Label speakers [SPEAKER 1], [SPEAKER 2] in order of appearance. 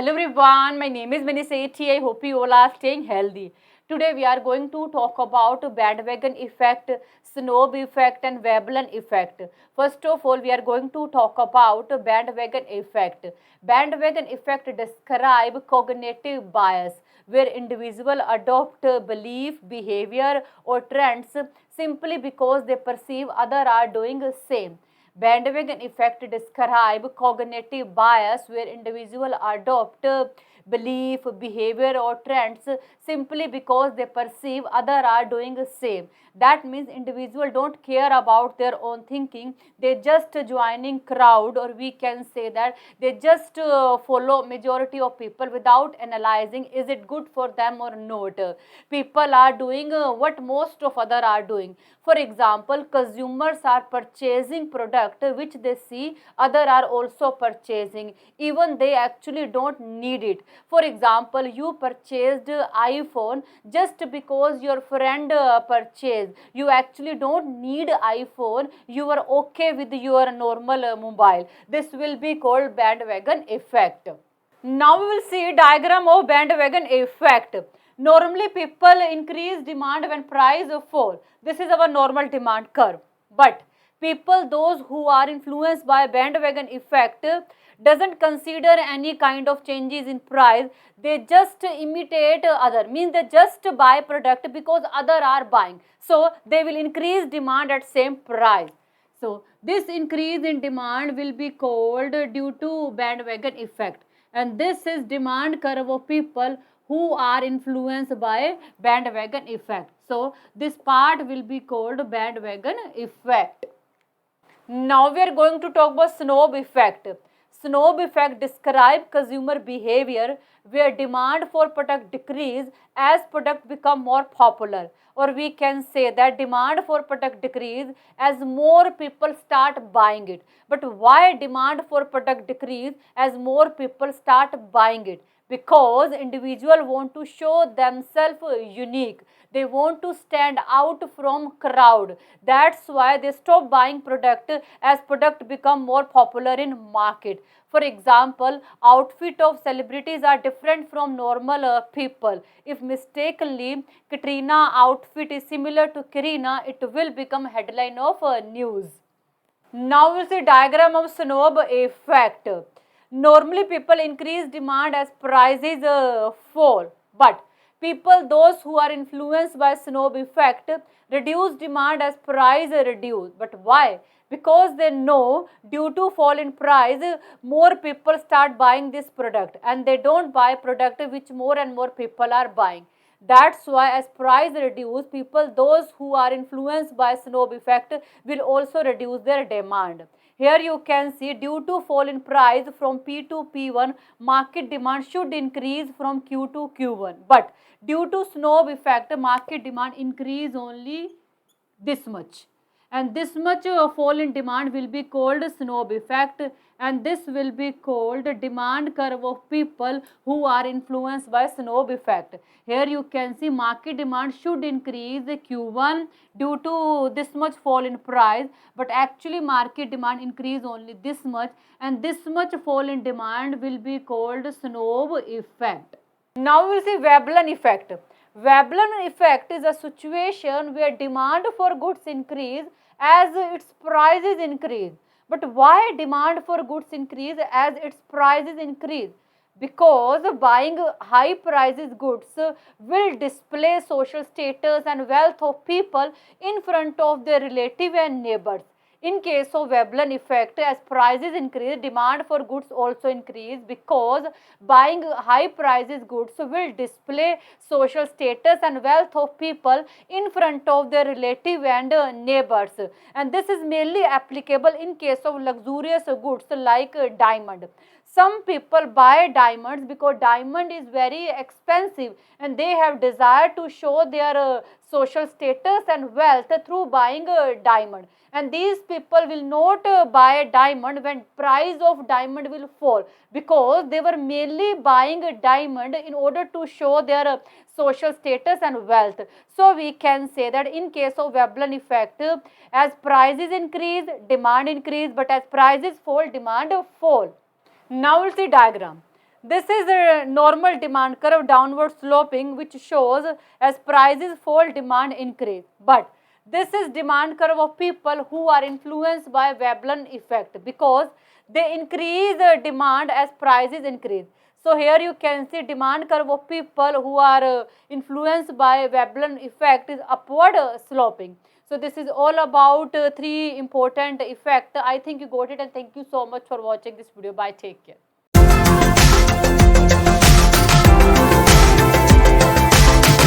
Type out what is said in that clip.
[SPEAKER 1] Hello everyone, my name is Mani Sethi. I hope you all are staying healthy. Today we are going to talk about bandwagon effect, snob effect and Veblen effect. First of all, we are going to talk about bandwagon effect. Bandwagon effect describe cognitive bias where individuals adopt belief, behavior or trends simply because they perceive others are doing the same. Bandwagon effect describe cognitive bias where individuals adopt belief, behavior or trends simply because they perceive others are doing the same. That means individuals don't care about their own thinking. They just joining crowd, or we can say that they just follow majority of people without analyzing is it good for them or not. People are doing what most of other are doing. For example, consumers are purchasing product which they see other are also purchasing, even they actually don't need it. For example, you purchased iPhone just because your friend purchased. You actually don't need iPhone. You are okay with your normal mobile. This will be called bandwagon effect. Now we will see diagram of bandwagon effect. Normally people increase demand when price fall. This is our normal demand curve. But people, those who are influenced by bandwagon effect, doesn't consider any kind of changes in price. They just imitate other, means they just buy product because other are buying. So they will increase demand at same price. So this increase in demand will be called due to bandwagon effect, and this is demand curve of people who are influenced by bandwagon effect. So this part will be called bandwagon effect. Now we are going to talk about snob effect. Snob effect describe consumer behavior where demand for product decrease as product become more popular, or we can say that demand for product decrease as more people start buying it. But why demand for product decrease as more people start buying it? Because individual want to show themselves unique. They want to stand out from crowd. That's why they stop buying product as product become more popular in market. For example, outfit of celebrities are different from normal people. If mistakenly Katrina outfit is similar to Karina, it will become headline of news. Now we'll see diagram of snob effect. Normally people increase demand as prices fall, but people, those who are influenced by snob effect, reduce demand as price reduce. But why? Because they know due to fall in price, more people start buying this product and they don't buy product which more and more people are buying. That's why as price reduce, people, those who are influenced by snob effect, will also reduce their demand. Here you can see due to fall in price from P to P1, market demand should increase from Q to Q1. But due to snob effect, market demand increase only this much. And this much fall in demand will be called snob effect, and this will be called demand curve of people who are influenced by snob effect. Here you can see market demand should increase Q1 due to this much fall in price, but actually market demand increase only this much, and this much fall in demand will be called snob effect. Now we will see Veblen effect. Veblen effect is a situation where demand for goods increase as its prices increase. But why demand for goods increase as its prices increase? Because buying high prices goods will display social status and wealth of people in front of their relative and neighbors. In case of Veblen effect, as prices increase, demand for goods also increase, because buying high prices goods will display social status and wealth of people in front of their relative and neighbors. And this is mainly applicable in case of luxurious goods like diamond. Some people buy diamonds because diamond is very expensive and they have desire to show their social status and wealth through buying a diamond. And these people will not buy a diamond when price of diamond will fall, because they were mainly buying a diamond in order to show their social status and wealth. So we can say that in case of Veblen effect, as prices increase, demand increase, but as prices fall, demand fall. Now we'll see diagram. This is a normal demand curve downward sloping, which shows as prices fall, demand increase. But this is demand curve of people who are influenced by Veblen effect, because they increase demand as prices increase. So here you can see demand curve of people who are influenced by Veblen effect is upward sloping. So this is all about three important effect. I think you got it, and thank you so much for watching this video. Bye, take care.